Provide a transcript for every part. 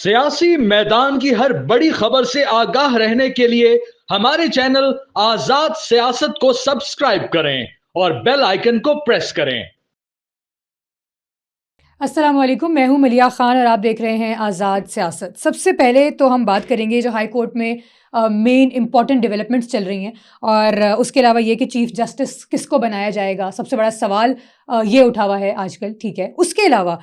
سیاسی میدان کی ہر بڑی خبر سے آگاہ رہنے کے لیے ہمارے چینل آزاد سیاست کو سبسکرائب کریں اور بیل آئیکن کو پریس کریں۔ السلام علیکم، میں ہوں ملیح خان اور آپ دیکھ رہے ہیں آزاد سیاست۔ سب سے پہلے تو ہم بات کریں گے جو ہائی کورٹ میں مین امپورٹنٹ ڈیولپمنٹس چل رہی ہیں، اور اس کے علاوہ یہ کہ چیف جسٹس کس کو بنایا جائے گا، سب سے بڑا سوال یہ اٹھا ہوا ہے آج کل، ٹھیک ہے۔ اس کے علاوہ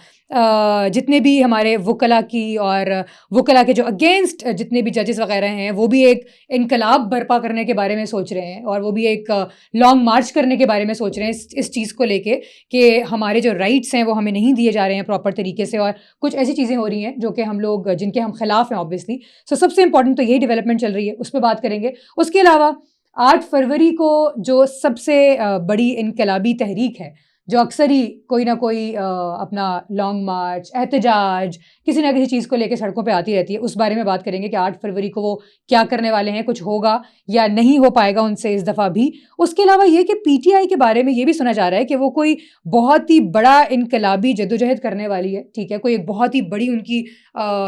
جتنے بھی ہمارے وکلا کی اور وکلا کے جو اگینسٹ جتنے بھی ججز وغیرہ ہیں وہ بھی ایک انقلاب برپا کرنے کے بارے میں سوچ رہے ہیں، اور وہ بھی ایک لانگ مارچ کرنے کے بارے میں سوچ رہے ہیں اس چیز کو لے کے کہ ہمارے جو رائٹس ہیں وہ ہمیں نہیں دیے جا رہے ہیں پراپر طریقے سے، اور کچھ ایسی چیزیں ہو رہی ہیں جو کہ ہم لوگ جن کے ہم خلاف ہیں آبویسلی۔ سب سے امپورٹنٹ تو یہی ڈیولپمنٹ چل رہی ہے، اس پہ بات کریں گے۔ اس کے علاوہ 8 فروری کو جو سب سے بڑی انقلابی تحریک ہے، جو اکثر ہی کوئی نہ کوئی اپنا لانگ مارچ، احتجاج، کسی نہ کسی چیز کو لے کے سڑکوں پہ آتی رہتی ہے، اس بارے میں بات کریں گے کہ 8 فروری کو وہ کیا کرنے والے ہیں، کچھ ہوگا یا نہیں ہو پائے گا ان سے اس دفعہ بھی۔ اس کے علاوہ یہ کہ پی ٹی آئی کے بارے میں یہ بھی سنا جا رہا ہے کہ وہ کوئی بہت ہی بڑا انقلابی جدوجہد کرنے والی ہے، ٹھیک ہے، کوئی ایک بہت ہی بڑی ان کی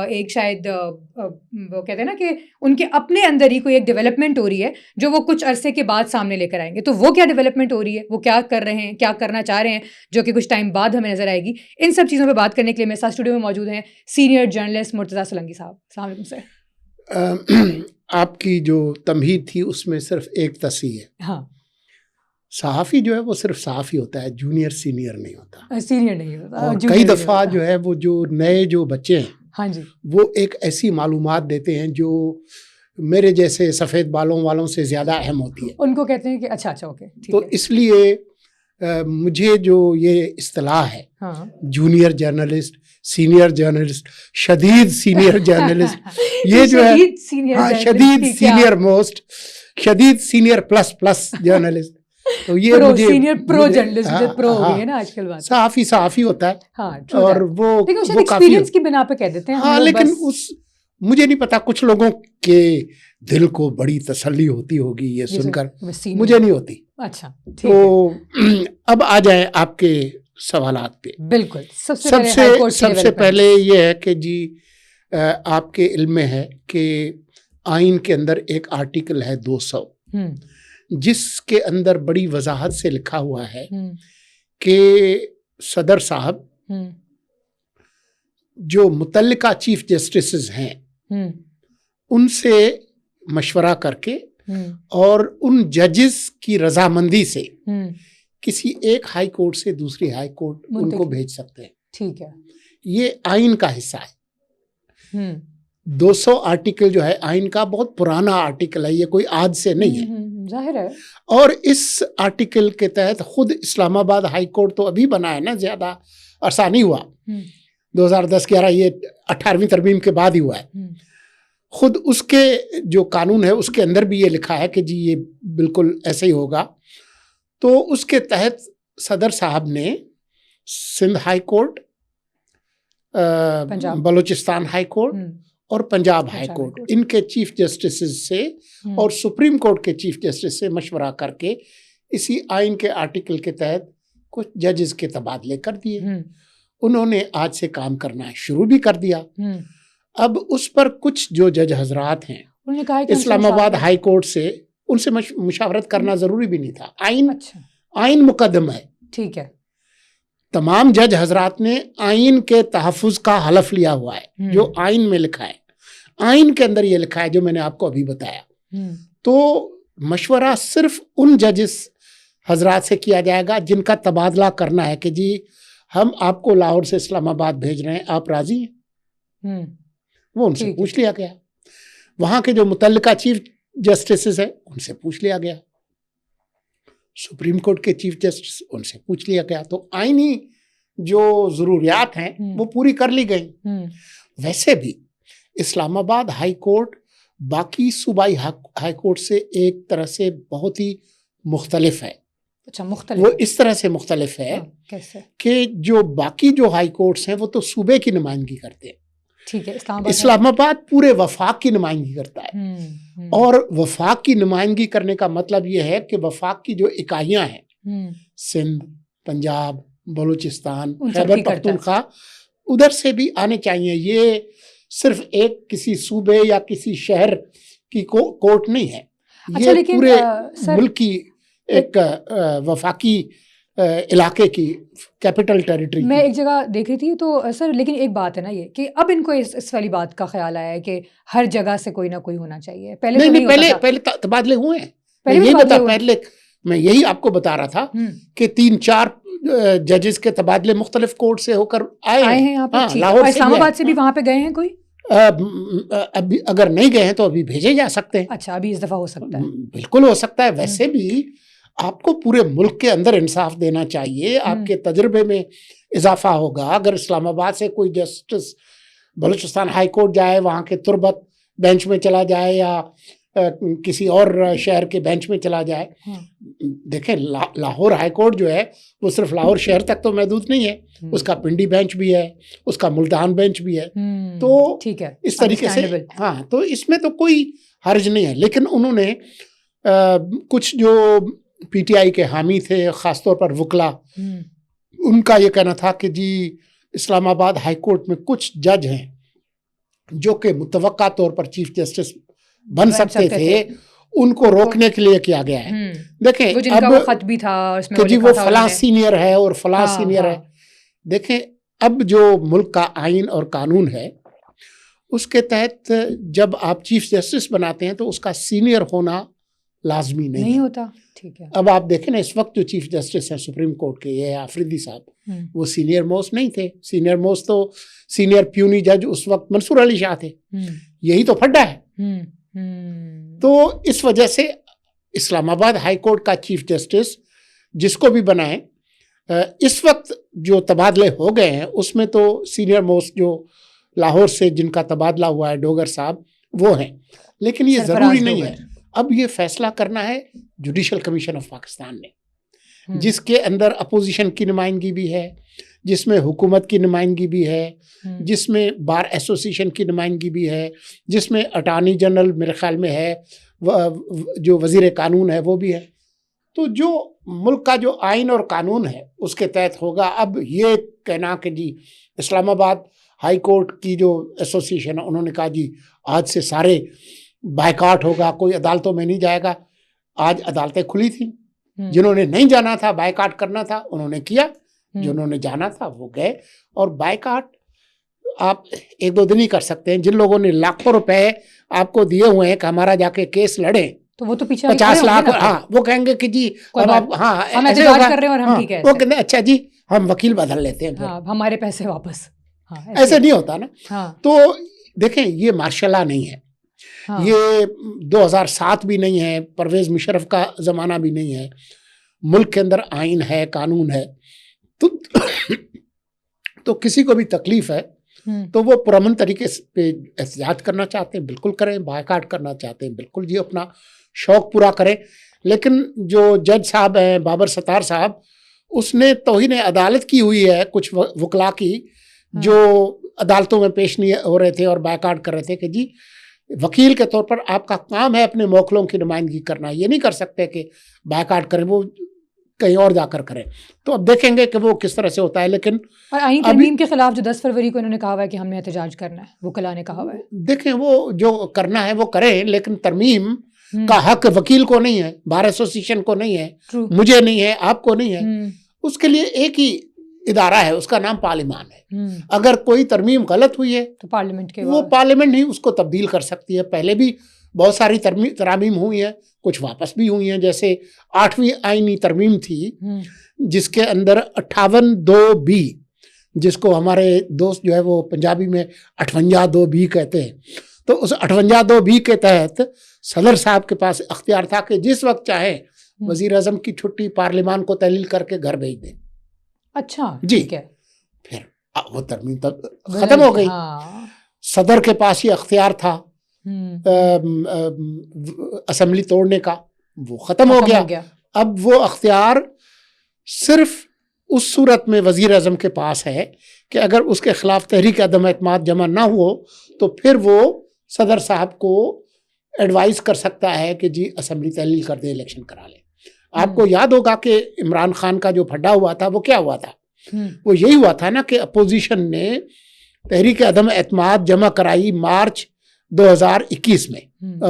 ایک شاید وہ کہتے ہیں نا کہ ان کے اپنے اندر ہی کوئی ایک ڈیولپمنٹ ہو رہی ہے جو وہ کچھ عرصے کے بعد سامنے لے کر آئیں گے۔ تو وہ کیا ڈیولپمنٹ ہو رہی ہے، وہ کیا کر رہے ہیں، کیا کرنا چاہ رہے ہیں، جو کہ کچھ ٹائم بعد ہمیں نظر آئے گی۔ ان سب چیزوں پہ بات کرنے کے لیے میرے ساتھ اسٹوڈیو میں موجود ہیں سینئر جرنلسٹ مرتضیٰ سلنگی صاحب۔ السلام علیکم سر۔ آپ کی جو تمہید تھی اس میں صرف ایک تصحیح ہے، ہاں، صحافی جو ہے وہ صرف صحافی ہوتا ہے، جونیئر سینئر نہیں ہوتا۔ سینئر نہیں ہوتا، اور junior کئی نہیں دفعہ ہوتا۔ جو ہے وہ جو نئے جو بچے ہیں ہاں جی، وہ ایک ایسی معلومات دیتے ہیں جو میرے جیسے سفید بالوں والوں سے زیادہ اہم ہوتی ہے۔ ان کو کہتے ہیں کہ اچھا اوکے، تو اس لیے مجھے جو یہ اصطلاح ہے ہاں جونیئر جرنلسٹ، سینئر جرنلسٹ، شدید سینئر جرنلسٹ، یہ جو ہے ہاں شدید سینئر موسٹ، شدید سینئر پلس پلس جرنلسٹ، تو یہ مجھے سینئر پرو جرنلسٹ پرو ہو گئی ہے نا آج کل بات۔ صحافی ہوتا ہے، ہاں اور وہ کافی ایکسپیرینس کی بنا پہ کہہ دیتے ہیں، ہاں، لیکن مجھے نہیں پتا کچھ لوگوں کے دل کو بڑی تسلی ہوتی ہوگی یہ سن کر، مجھے نہیں ہوتی۔ اچھا، تو اب آ جائیں آپ کے سوالات پہ۔ بالکل، سب سے پہلے یہ ہے کہ جی آپ کے علم میں ہے کہ آئین کے اندر ایک آرٹیکل ہے 200 جس کے اندر بڑی وضاحت سے لکھا ہوا ہے کہ صدر صاحب جو متعلقہ چیف جسٹسز ہیں ان سے مشورہ کر کے اور ان ججز کی رضامندی سے کسی ایک ہائی کورٹ سے دوسری ہائی کورٹ ان کو بھیج سکتے ہیں، ٹھیک ہے۔ یہ آئین کا حصہ ہے۔ 200 آرٹیکل جو ہے آئین کا بہت پرانا آرٹیکل ہے، یہ کوئی آج سے نہیں ہے، ظاہر ہے۔ اور اس آرٹیکل کے تحت خود اسلام آباد ہائی کورٹ تو ابھی بنا ہے نا، زیادہ عرصہ نہیں ہوا، 2010-11 یہ 18ویں ترمیم کے بعد ہی ہوا ہے۔ خود اس کے جو قانون ہے اس کے اندر بھی یہ لکھا ہے کہ جی یہ بالکل ایسے ہی ہوگا۔ تو اس کے تحت صدر صاحب نے Sindh high court, Balochistan high court اور پنجاب ہائی کورٹ، ان کے چیف جسٹسز سے اور سپریم کورٹ کے چیف جسٹس سے مشورہ کر کے اسی آئین کے آرٹیکل کے تحت کچھ ججز کے تبادلے کر دیے۔ انہوں نے آج سے کام کرنا شروع بھی کر دیا۔ اب اس پر کچھ جو جج حضرات ہیں اسلام آباد ہائی کورٹ سے، ان سے مشاورت کرنا ضروری بھی نہیں تھا، آئین مقدم ہے، ٹھیک ہے۔ تمام جج حضرات نے آئین کے تحفظ کا حلف لیا ہوا ہے، جو آئین میں لکھا ہے، آئین کے اندر یہ لکھا ہے جو میں نے آپ کو ابھی بتایا۔ تو مشورہ صرف ان ججز حضرات سے کیا جائے گا جن کا تبادلہ کرنا ہے کہ جی ہم آپ کو لاہور سے اسلام آباد بھیج رہے ہیں، آپ راضی ہیں؟ وہ ان سے پوچھ لیا گیا، وہاں کے جو متعلقہ چیف جسٹسز ہیں ان سے پوچھ لیا گیا، سپریم کورٹ کے چیف جسٹس ان سے پوچھ لیا گیا، تو آئینی جو ضروریات ہیں وہ پوری کر لی گئی۔ ویسے بھی اسلام آباد ہائی کورٹ باقی صوبائی ہائی کورٹ سے ایک طرح سے بہت ہی مختلف ہے۔ اچھا، مختلف، وہ اس طرح سے مختلف ہے کہ جو باقی جو ہائی کورٹس ہیں وہ تو صوبے کی نمائندگی کرتے ہیں، ٹھیک ہے، اسلام آباد پورے وفاق کی نمائندگی کرتا ہے۔ اور وفاق کی نمائندگی کرنے کا مطلب یہ ہے کہ وفاق کی جو اکائیاں ہیں، سندھ، پنجاب، بلوچستان، خیبر پختونخوا، ادھر سے بھی آنے چاہیے۔ یہ صرف ایک کسی صوبے یا کسی شہر کی کورٹ نہیں ہے، اچھا، یہ پورے ملک کی ایک وفاقی علاقے کی کیپٹل ٹیریٹری. میں ایک جگہ دیکھ رہی تھی تو سر، لیکن ایک بات ہے نا یہ کہ اب ان کو اس والی بات کا خیال آیا ہے کہ ہر جگہ سے کوئی نہ کوئی ہونا چاہیے. پہلے تبادلے ہوئے ہیں. پہلے میں یہی آپ کو بتا رہا تھا کہ 3-4 ججز کے تبادلے مختلف کورٹ سے ہو کر آئے ہیں. لاہور، اسلام آباد سے بھی وہاں پہ گئے ہیں کوئی؟ ابھی اگر نہیں گئے ہیں تو ابھی بھیجے جا سکتے ہیں. اچھا، ابھی اس دفعہ ہو سکتا ہے. بالکل ہو سکتا ہے. ویسے بھی آپ کو پورے ملک کے اندر انصاف دینا چاہیے. آپ کے تجربے میں اضافہ ہوگا. اگر اسلام آباد سے کوئی جسٹس بلوچستان ہائی کورٹ جائے، وہاں کے تربت بینچ میں چلا جائے یا کسی اور شہر کے بینچ میں چلا جائے. دیکھیں لاہور ہائی کورٹ جو ہے وہ صرف لاہور شہر تک تو محدود نہیں ہے، اس کا پنڈی بینچ بھی ہے، اس کا ملتان بینچ بھی ہے. تو ٹھیک ہے، اس طریقے سے تو اس میں تو کوئی حرج نہیں ہے. لیکن انہوں نے کچھ جو پی ٹی آئی کے حامی تھے، خاص طور پر وکلا، ان کا یہ کہنا تھا کہ جی اسلام آباد ہائی کورٹ میں کچھ جج ہیں جو کہ متوقع طور پر چیف جسٹس بن سکتے تھے، ان کو روکنے کے لیے کیا گیا ہے. دیکھیں اب خط بھی تھا کہ جی وہ فلاں سینئر ہے اور فلاں سینئر ہے. دیکھیں اب جو ملک کا آئین اور قانون ہے اس کے تحت جب آپ چیف جسٹس بناتے ہیں تو اس کا سینئر ہونا لازمی نہیں ہوتا. ٹھیک ہے. اب آپ دیکھیں نا اس وقت جو چیف جسٹس ہیں سپریم کورٹ کے، یہ آفریدی صاحب، وہ سینئر موسٹ نہیں تھے. سینئر موسٹ تو سینئر پیونی جج اس وقت منصور علی شاہ تھے. یہی تو پھڈا ہے. تو اس وجہ سے اسلام آباد ہائی کورٹ کا چیف جسٹس جس کو بھی بنائیں، اس وقت جو تبادلے ہو گئے ہیں اس میں تو سینئر موسٹ جو لاہور سے جن کا تبادلہ ہوا ہے ڈوگر صاحب وہ ہیں. لیکن یہ ضروری نہیں ہے. اب یہ فیصلہ کرنا ہے جوڈیشل کمیشن آف پاکستان نے، جس کے اندر اپوزیشن کی نمائندگی بھی ہے، جس میں حکومت کی نمائندگی بھی ہے، جس میں بار ایسوسیشن کی نمائندگی بھی ہے، جس میں اٹارنی جنرل میرے خیال میں ہے، جو وزیر قانون ہے وہ بھی ہے. تو جو ملک کا جو آئین اور قانون ہے اس کے تحت ہوگا. اب یہ کہنا کہ جی اسلام آباد ہائی کورٹ کی جو ایسوسیشن ہے انہوں نے کہا جی آج سے سارے بائیکاٹ ہوگا، کوئی عدالتوں میں نہیں جائے گا. آج عدالتیں کھلی تھیں. جنہوں نے نہیں جانا تھا، بائیکاٹ کرنا تھا، انہوں نے کیا. جنہوں نے جانا تھا وہ گئے. اور بائیکاٹ آپ 1-2 دن ہی کر سکتے ہیں. جن لوگوں نے لاکھوں روپے آپ کو دیے ہوئے ہیں کہ ہمارا جا کے کیس لڑیں تو وہ تو پیچھے 50 لاکھ، وہ کہیں گے کہ جی ہم احتجاج کر رہے ہیں اور ہم ٹھیک ہے. وہ کہتے ہیں اچھا جی ہم وکیل بدل لیتے ہیں، ہمارے پیسے واپس. ایسے نہیں ہوتا نا. تو دیکھیں یہ مارشل لا نہیں ہے، یہ 2007 بھی نہیں ہے، پرویز مشرف کا زمانہ بھی نہیں ہے. ملک کے اندر آئین ہے، قانون ہے. تو کسی کو بھی تکلیف ہے تو وہ پرامن طریقے پہ احتجاج کرنا چاہتے ہیں بالکل کریں، بائیکاٹ کرنا چاہتے ہیں بالکل جی اپنا شوق پورا کریں. لیکن جو جج صاحب ہیں بابر ستار صاحب، اس نے توہین عدالت کی ہوئی ہے کچھ وکلا کی جو عدالتوں میں پیش نہیں ہو رہے تھے اور بائیکاٹ کر رہے تھے کہ جی وکیل کے طور پر آپ کا کام ہے اپنے موکلوں کی نمائندگی کرنا، یہ نہیں کر سکتے کہ بائیکاٹ کریں، وہ کہیں اور جا کر کریں. تو اب دیکھیں گے کہ وہ کس طرح سے ہوتا ہے. لیکن اور آئین ترمیم کے خلاف جو 10 فروری کو انہوں نے کہا ہوا ہے کہ ہم نے احتجاج کرنا ہے، وکلا نے کہا ہوا ہے. دیکھیں وہ جو کرنا ہے وہ کریں، لیکن ترمیم کا حق وکیل کو نہیں ہے، بار ایسوسیشن کو نہیں ہے، مجھے نہیں ہے، آپ کو نہیں ہے. اس کے لیے ایک ہی ادارہ ہے، اس کا نام پارلیمان ہے. اگر کوئی ترمیم غلط ہوئی ہے تو پارلیمنٹ کے وہ پارلیمنٹ ہی اس کو تبدیل کر سکتی ہے. پہلے بھی بہت ساری ترامیم ہوئی ہیں، کچھ واپس بھی ہوئی ہیں. جیسے 8ویں آئینی ترمیم تھی جس کے اندر 58(2)B، جس کو ہمارے دوست جو ہے وہ پنجابی میں 58(2)B کہتے ہیں. تو اس 58(2)B کے تحت صدر صاحب کے پاس اختیار تھا کہ جس وقت چاہے وزیر اعظم کی چھٹی پارلیمان کو تحلیل کر کے گھر بھیج دیں. اچھا جی، پھر وہ ترمیم تب ختم ہو گئی. صدر کے پاس یہ اختیار تھا اسمبلی توڑنے کا، وہ ختم ہو گیا. اب وہ اختیار صرف اس صورت میں وزیر اعظم کے پاس ہے کہ اگر اس کے خلاف تحریک عدم اعتماد جمع نہ ہو تو پھر وہ صدر صاحب کو ایڈوائز کر سکتا ہے کہ جی اسمبلی تحلیل کر دیں، الیکشن کرا لیں. آپ کو یاد ہوگا کہ عمران خان کا جو پھڈا ہوا تھا وہ کیا ہوا تھا؟ وہ یہی ہوا تھا نا کہ اپوزیشن نے تحریک عدم اعتماد جمع کرائی مارچ 2021 میں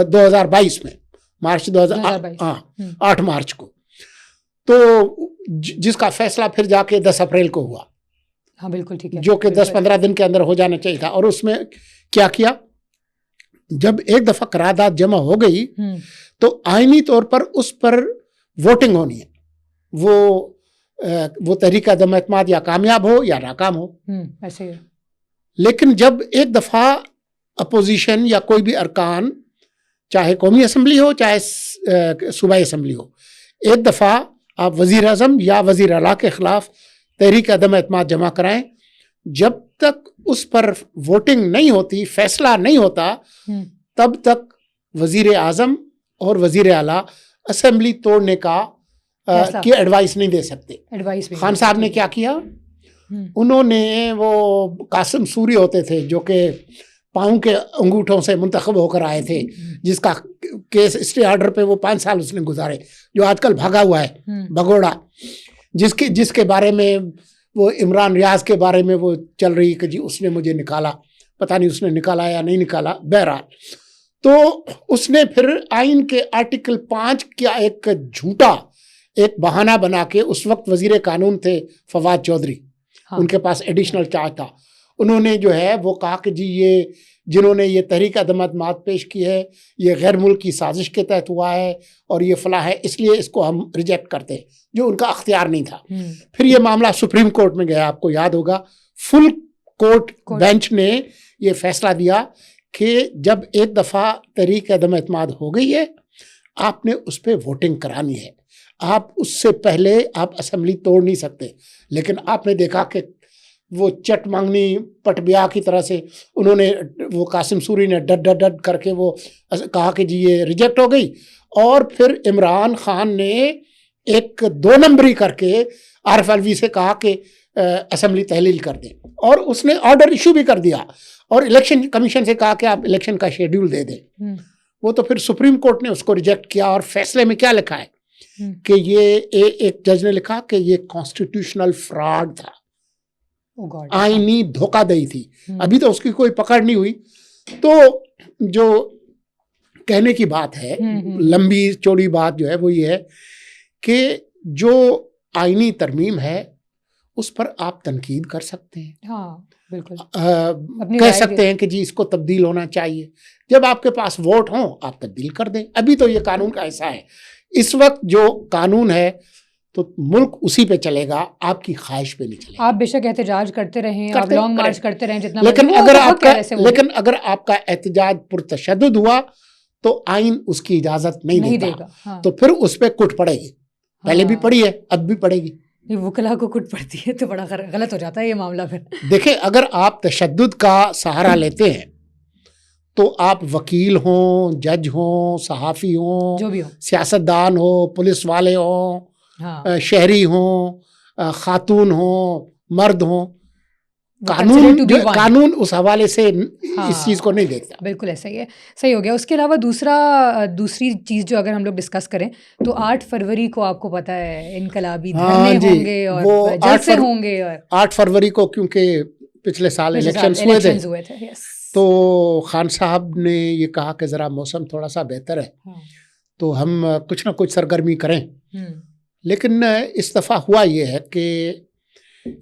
2022 میں مارچ 8 مارچ کو، تو جس کا فیصلہ پھر جا کے 10 اپریل کو ہوا. ہاں بالکل ٹھیک ہے، جو کہ 10-15 دن کے اندر ہو جانا چاہیے تھا. اور اس میں کیا جب ایک دفعہ قرارداد جمع ہو گئی تو آئینی طور پر اس پر ووٹنگ ہونی ہے. وہ تحریک عدم اعتماد یا کامیاب ہو یا ناکام ہو. ایسے. لیکن جب ایک دفعہ اپوزیشن یا کوئی بھی ارکان، چاہے قومی اسمبلی ہو چاہے صوبائی اسمبلی ہو، ایک دفعہ آپ وزیر اعظم یا وزیر اعلیٰ کے خلاف تحریک عدم اعتماد جمع کرائیں، جب تک اس پر ووٹنگ نہیں ہوتی، فیصلہ نہیں ہوتا، تب تک وزیر اعظم اور وزیر اعلیٰ اسمبلی توڑنے کی ایڈوائس نہیں دے سکتے. خان صاحب نے کیا کیا، انہوں نے وہ قاسم سوری ہوتے تھے جو کہ پاؤں کے انگوٹھوں سے منتخب ہو کر آئے تھے، جس کا کیس اسٹے آرڈر پہ وہ 5 سال اس نے گزارے، جو آج کل بھاگا ہوا ہے بھگوڑا، جس کے بارے میں وہ عمران ریاض کے بارے میں وہ چل رہی کہ جی اس نے مجھے نکالا، پتہ نہیں اس نے نکالا یا نہیں نکالا. بہرحال تو اس نے پھر آئین کے آرٹیکل 5 کا ایک جھوٹا ایک بہانہ بنا کے، اس وقت وزیر قانون تھے فواد چودھری، ان کے پاس ایڈیشنل چارج تھا، انہوں نے جو ہے وہ کہا کہ جی یہ جنہوں نے یہ تحریک عدم اعتماد پیش کی ہے یہ غیر ملکی سازش کے تحت ہوا ہے اور یہ فلاں ہے، اس لیے اس کو ہم ریجیکٹ کرتے ہیں، جو ان کا اختیار نہیں تھا. پھر یہ معاملہ سپریم کورٹ میں گیا، آپ کو یاد ہوگا فل کورٹ بینچ نے یہ فیصلہ دیا کہ جب ایک دفعہ تحریک عدم اعتماد ہو گئی ہے آپ نے اس پہ ووٹنگ کرانی ہے، آپ اس سے پہلے آپ اسمبلی توڑ نہیں سکتے. لیکن آپ نے دیکھا کہ وہ چٹ مانگنی پٹ بیاہ کی طرح سے انہوں نے، وہ قاسم سوری نے ڈڈ کر کے وہ کہا کہ جی یہ ریجیکٹ ہو گئی، اور پھر عمران خان نے ایک 2 نمبری کر کے عارف الوی سے کہا کہ اسمبلی تحلیل کر دیں، اور اس نے آرڈر ایشو بھی کر دیا، اور الیکشن کمیشن سے کہا کہ آپ الیکشن کا شیڈیول دے دیں. وہ تو پھر سپریم کورٹ نے اس کو ریجیکٹ کیا، اور فیصلے میں کیا لکھا ہے کہ یہ ایک جج نے لکھا کہ یہ کانسٹیٹیوشنل فراڈ تھا، آئینی دھوکہ دہی تھی. ابھی تو اس کی کوئی پکڑ نہیں ہوئی. تو جو کہنے کی بات ہے، لمبی چوڑی بات جو ہے وہ یہ ہے کہ جو آئینی ترمیم ہے اس پر آپ تنقید کر سکتے ہیں، ہاں بالکل، کہہ سکتے ہیں کہ جی اس کو تبدیل ہونا چاہیے. جب آپ کے پاس ووٹ ہوں آپ تبدیل کر دیں. ابھی تو یہ قانون کا حصہ ہے. اس وقت جو قانون ہے تو ملک اسی پہ چلے گا، آپ کی خواہش پہ نہیں چلے گا. آپ بے شک احتجاج کرتے رہیں، آپ لانگ مارچ کرتے رہیں جتنا، لیکن اگر آپ کا احتجاج پرتشدد ہوا تو آئین اس کی اجازت نہیں دے گا. تو پھر اس پہ کٹ پڑے گی. پہلے بھی پڑی ہے، اب بھی پڑے گی. وکلا کو کٹ پڑتی ہے تو بڑا غلط ہو جاتا ہے یہ معاملہ. پھر دیکھیں، اگر آپ تشدد کا سہارا لیتے ہیں تو آپ وکیل ہوں، جج ہوں، صحافی ہوں، جو بھی ہو، سیاستدان ہو، پولیس والے ہوں، شہری ہوں، خاتون ہوں، مرد ہوں، قانون اس حوالے سے اس چیز کو نہیں دیکھتا. بالکل ایسا ہی ہے. صحیح ہو گیا. اس کے علاوہ دوسری چیز جو اگر ہم لوگ ڈسکس کریں تو 8 فروری کو آپ کو پتا ہے انقلابی دھرنے ہوں گے اور جلسے ہوں گے. اور 8 فروری کو کیونکہ پچھلے سال الیکشنز ہوئے تھے تو خان صاحب نے یہ کہا کہ ذرا موسم تھوڑا سا بہتر ہے تو ہم کچھ نہ کچھ سرگرمی کریں. لیکن اس دفعہ ہوا یہ ہے کہ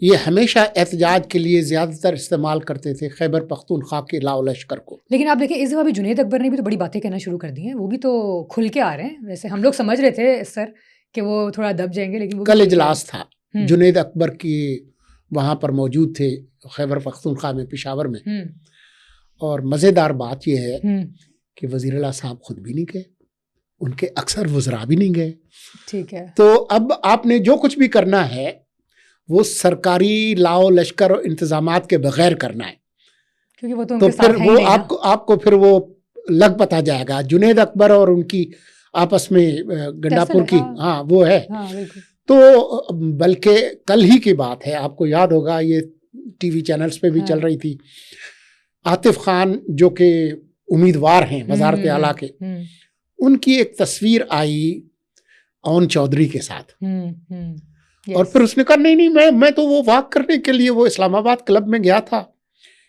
یہ ہمیشہ احتجاج کے لیے زیادہ تر استعمال کرتے تھے خیبر پختونخوا کے لاؤ لشکر کو. لیکن آپ دیکھیں اس دفعہ بھی جنید اکبر نے بھی تو بڑی باتیں کہنا شروع کر دی ہیں. وہ بھی تو کھل کے آ رہے ہیں. ویسے ہم لوگ سمجھ رہے تھے سر کہ وہ تھوڑا دب جائیں گے، لیکن کل اجلاس تھا جنید اکبر کی، وہاں پر موجود تھے خیبر پختونخوا میں، پشاور میں. اور مزیدار بات یہ ہے کہ وزیر اعلیٰ صاحب خود بھی نہیں گئے، ان کے اکثر وزراء بھی نہیں گئے. ٹھیک ہے. تو اب آپ نے جو کچھ بھی کرنا ہے وہ سرکاری لاؤ لشکر اور انتظامات کے بغیر کرنا ہے، کیونکہ وہ تو پھر وہ آپ کو پھر وہ لگ پتا جائے گا. جنید اکبر اور ان کی آپس میں گنڈا پور کی وہ ہے. تو بلکہ کل ہی کی بات ہے، آپ کو یاد ہوگا یہ ٹی وی چینلز پہ بھی چل رہی تھی. عاطف خان جو کہ امیدوار ہیں وزارت اعلیٰ کے، ان کی ایک تصویر آئی اون چودھری کے ساتھ، اور پھر اس نے کہا نہیں میں تو وہ واک کرنے کے لیے وہ اسلام آباد کلب میں گیا تھا،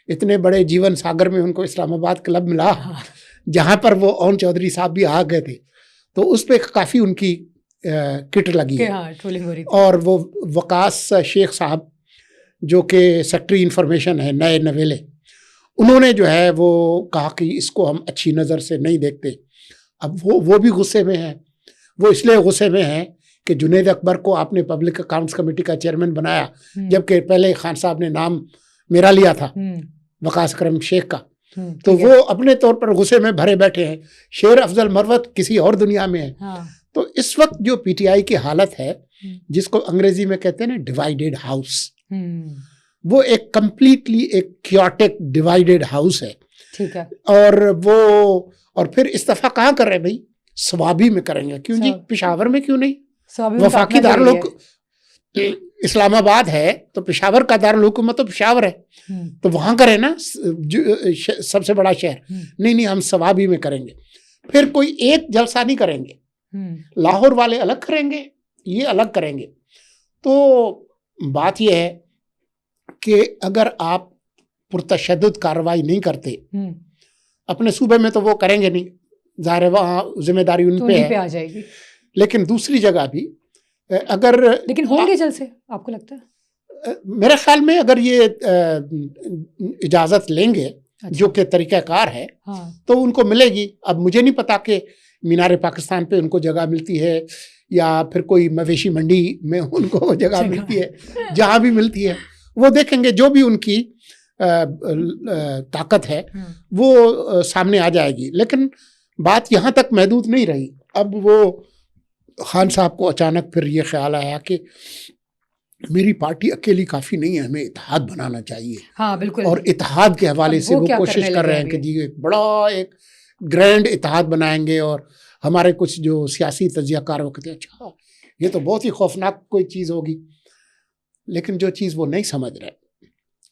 اتنے بڑے جیون ساگر میں ان کو اسلام آباد کلب ملا جہاں پر وہ اون چودھری صاحب بھی آ گئے تھے، تو اس پہ کافی ان کی کٹ لگی ہے. اور وہ وقاص شیخ صاحب جو کہ سیکٹری انفارمیشن ہے نئے نویلے، انہوں نے جو ہے وہ کہا کہ اس کو ہم اچھی نظر سے نہیں دیکھتے. اب وہ بھی غصے میں ہیں. وہ اس لیے غصے میں ہیں کہ جنید اکبر کو آپ نے پبلک اکاؤنٹس کمیٹی کا چیئرمین بنایا، جبکہ پہلے خان صاحب نے نام میرا لیا تھا وقاص اکرم شیخ کا. تو وہ اپنے طور پر غصے میں بھرے بیٹھے ہیں. شیر افضل مروت کسی اور دنیا میں ہے. تو اس وقت جو پی ٹی آئی کی حالت ہے، جس کو انگریزی میں کہتے ہیں نا ڈیوائیڈیڈ ہاؤس، وہ ایک کمپلیٹلی ایک کیوٹک ڈیوائیڈیڈ ہاؤس ہے. ٹھیک ہے. اور پھر استعفیٰ کہاں کر رہے ہیں بھائی؟ سوابی میں کریں گے. کیوں جی؟ پشاور میں کیوں نہیں؟ وفاقی دارالحکومت اسلام آباد ہے تو پشاور کا دارالحکومت تو پشاور ہے، تو وہاں کریں نا، سب سے بڑا شہر. نہیں ہم سوابی میں کریں گے. پھر کوئی ایک جلسہ نہیں کریں گے، لاہور والے الگ کریں گے، یہ الگ کریں گے. تو بات یہ ہے کہ اگر آپ پرتشدد کارروائی نہیں کرتے اپنے صوبے میں تو وہ کریں گے نہیں، ظاہر ہے وہاں ذمہ داری ان پہ آ جائے گی. لیکن دوسری جگہ بھی لیکن ہوں گے جلسے، آپ کو لگتا ہے؟ میرے خیال میں اگر یہ اجازت لیں گے جو کہ طریقہ کار ہے تو ان کو ملے گی. اب مجھے نہیں پتا کہ مینار پاکستان پہ ان کو جگہ ملتی ہے یا پھر کوئی مویشی منڈی میں ان کو جگہ ملتی ہے. جہاں بھی ملتی ہے وہ دیکھیں گے، جو بھی ان کی طاقت ہے وہ سامنے آ جائے گی. لیکن بات یہاں تک محدود نہیں رہی. اب وہ خان صاحب کو اچانک پھر یہ خیال آیا کہ میری پارٹی اکیلی کافی نہیں ہے، ہمیں اتحاد بنانا چاہیے. ہاں بالکل. اور اتحاد کے حوالے سے وہ کوشش کر رہے ہیں کہ جی ایک بڑا ایک گرینڈ اتحاد بنائیں گے. اور ہمارے کچھ جو سیاسی تجزیہ کار وہ کہتے ہیں اچھا یہ تو بہت ہی خوفناک کوئی چیز ہوگی. لیکن جو چیز وہ نہیں سمجھ رہے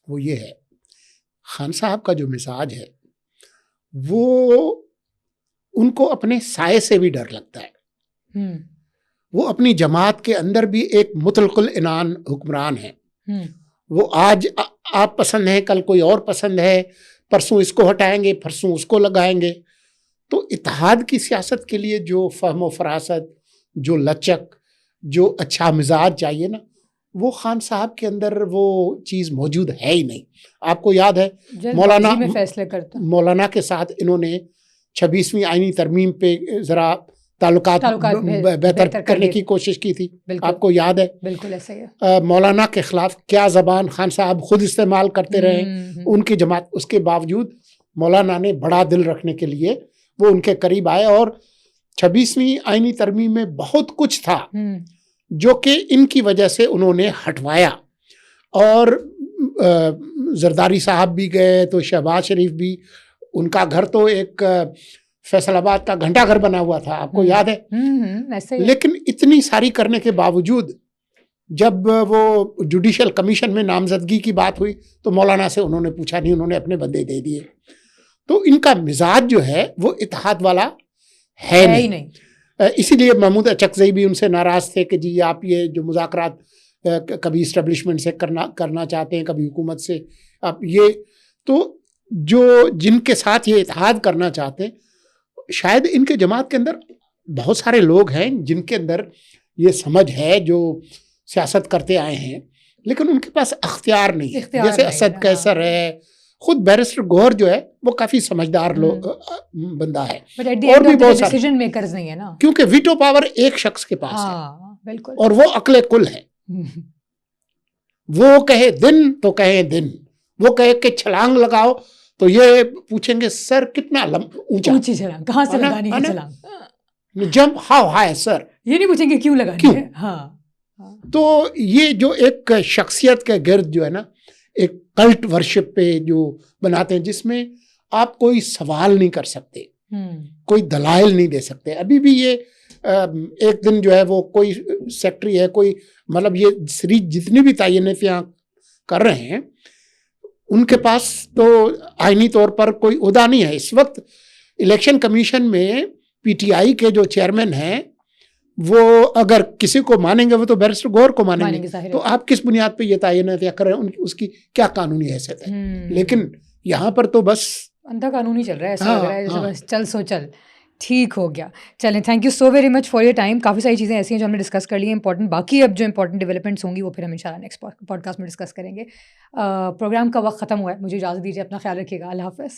وہ یہ ہے، خان صاحب کا جو مزاج ہے وہ ان کو اپنے سائے سے بھی ڈر لگتا ہے. وہ اپنی جماعت کے اندر بھی ایک مطلق العنان حکمران ہیں. وہ آج آپ پسند ہیں، کل کوئی اور پسند ہے، پرسوں اس کو ہٹائیں گے، پرسوں اس کو لگائیں گے. تو اتحاد کی سیاست کے لیے جو فہم و فراست، جو لچک، جو اچھا مزاج چاہیے نا، وہ خان صاحب کے اندر وہ چیز موجود ہے ہی نہیں. آپ کو یاد ہے مولانا کے ساتھ انہوں نے 26ویں آئینی ترمیم پہ ذرا تعلقات بہتر کرنے کی کوشش کی تھی. آپ کو یاد ہے؟ بالکل ایسا ہی ہے. مولانا کے خلاف کیا زبان خان صاحب خود استعمال کرتے رہے ان کی جماعت. اس کے باوجود مولانا نے بڑا دل رکھنے کے لیے وہ ان کے قریب آئے. اور 26ویں آئینی ترمیم میں بہت کچھ تھا جو کہ ان کی وجہ سے انہوں نے ہٹوایا. اور زرداری صاحب بھی گئے تو شہباز شریف بھی، ان کا گھر تو ایک فیصل آباد کا گھنٹہ گھر بنا ہوا تھا، آپ کو یاد ہے. لیکن اتنی ساری کرنے کے باوجود جب وہ جوڈیشل کمیشن میں نامزدگی کی بات ہوئی تو مولانا سے انہوں نے پوچھا نہیں، انہوں نے اپنے بندے دے دیے. تو ان کا مزاج جو ہے وہ اتحاد والا ہے نہیں. اسی لیے محمود اچکزئی بھی ان سے ناراض تھے کہ جی آپ یہ جو مذاکرات کبھی اسٹیبلشمنٹ سے کرنا چاہتے ہیں، کبھی حکومت سے، آپ یہ تو جن کے ساتھ یہ اتحاد کرنا چاہتے ہیں، شاید ان کے جماعت کے اندر بہت سارے لوگ ہیں جن کے اندر یہ سمجھ ہے، جو سیاست کرتے آئے ہیں، لیکن ان کے پاس اختیار نہیں ہے. جیسے اسد قیصر ہے، خود بیرسٹر گوہر جو ہے وہ کافی سمجھدار بندہ ہے، اور بھی بہت سارے ڈیسیژن میکرز نہیں ہے نا، کیونکہ ویٹو پاور ایک شخص کے پاس ہے اور وہ عقل کل ہے. وہ کہے دن تو کہیں دن، وہ کہے کہ چھلانگ لگاؤ تو یہ پوچھیں گے سر کتنا اونچی چھلانگ، کہاں سے لگانی ہے چھلانگ، جمپ ہاؤ ہائی سر، یہ نہیں پوچھیں گے کیوں لگانی ہے. ہاں. تو یہ جو ایک شخصیت کے گرد جو ہے نا ایک کلٹ ورشپ پہ جو بناتے ہیں، جس میں آپ کوئی سوال نہیں کر سکتے، کوئی دلائل نہیں دے سکتے. ابھی بھی یہ ایک دن جو ہے وہ کوئی سیکٹری ہے، کوئی مطلب یہ جتنی بھی تعینات یہاں کر رہے ہیں ان کے پاس تو آئینی طور پر کوئی عہدہ نہیں ہے. اس وقت الیکشن کمیشن میں پی ٹی آئی کے جو چیئرمین ہیں وہ اگر کسی کو مانیں گے وہ تو بیرسٹر گوہر کو مانیں گے. تو آپ کس بنیاد پہ یہ تعینات کر رہے ہیں، اس کی کیا قانونی حیثیت ہے؟ لیکن یہاں پر تو بس اندھا قانون ہی چل رہا ہے، ایسا لگ رہا ہے جیسے بس چل سو چل. ٹھیک ہو گیا. چلیں، thank you so very much for your time. کافی ساری چیزیں ایسی ہیں جو ہم نے ڈسکس کر لی ہیں امپورٹنٹ. باقی اب جو امپورٹنٹ ڈیولپمنٹس ہوں گی وہ پھر ہم انشاءاللہ نیکسٹ پوڈ کاسٹ میں ڈسکس کریں گے. پروگرام کا وقت ختم ہوا ہے، مجھے اجازت دیجیے. اپنا خیال رکھیے گا. اللہ حافظ.